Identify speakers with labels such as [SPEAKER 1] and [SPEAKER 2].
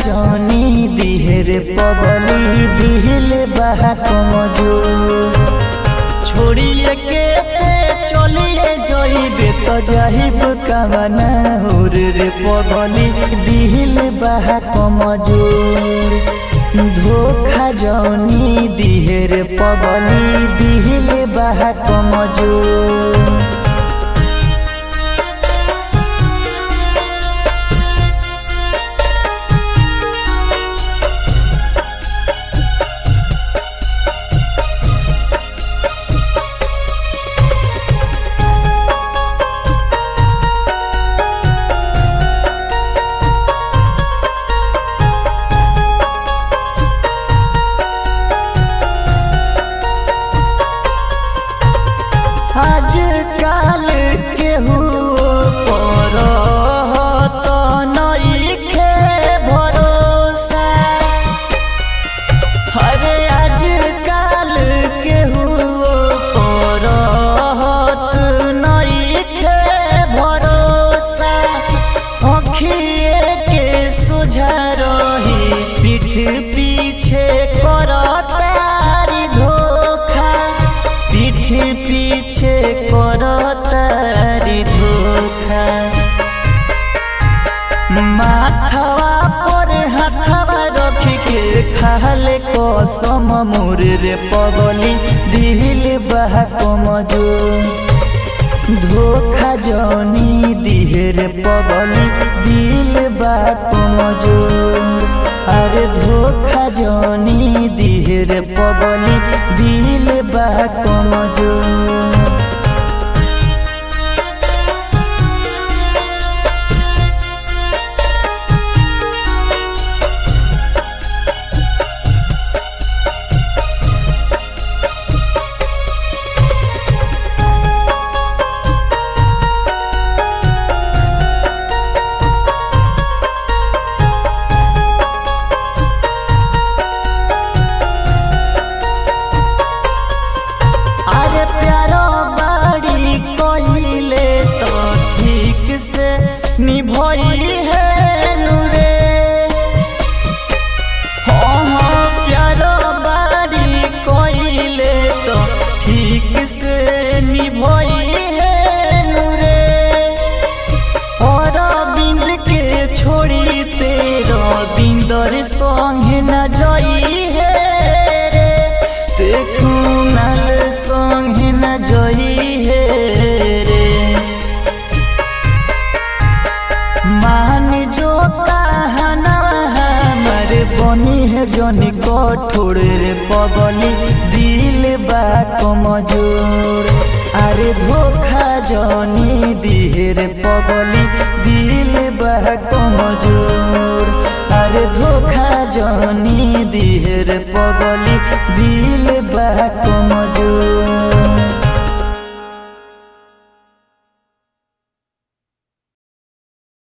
[SPEAKER 1] जानी दिहेर पगली दिल बहा कमजोर छोड़िए के चलिए जइबे तो जाहिब कामना होर रे पगली दिल बहा कमजोर धोखा जानी दिहेर पगली दिल बहा कमजोर। आजकल केहू पर तो नइखे भरोसा अरे आजकल केहू पर तो नइखे भरोसा अखिए के सोझा रही पीठ पीछे करतारी धोखा पीठ पीछे करतारी धोखा माथवा पर हाथवा रख के खाले कसम मोर रे पगली दिल बहा कमजोर धोखा जानी दिहेर पगली दिल बहा कमजोर अरे धोखा जानी दिहेर पगली दिल बहा कमजोर। निभई है नूरे हाँ प्यारो बारी कोइले तो ठीक से निभई है नूरे और बिंद के छोड़ी तेरा बिंदर संगे न जई है रे ते कुनाल संगे न जई है रे मान जो कहना हमारे बनी है जनी कठोर रे पगली दिल बा कमजोर अरे धोखा जानी दिहेर पगली दिल बा कमजोर अरे धोखा जानी दिहेर पगली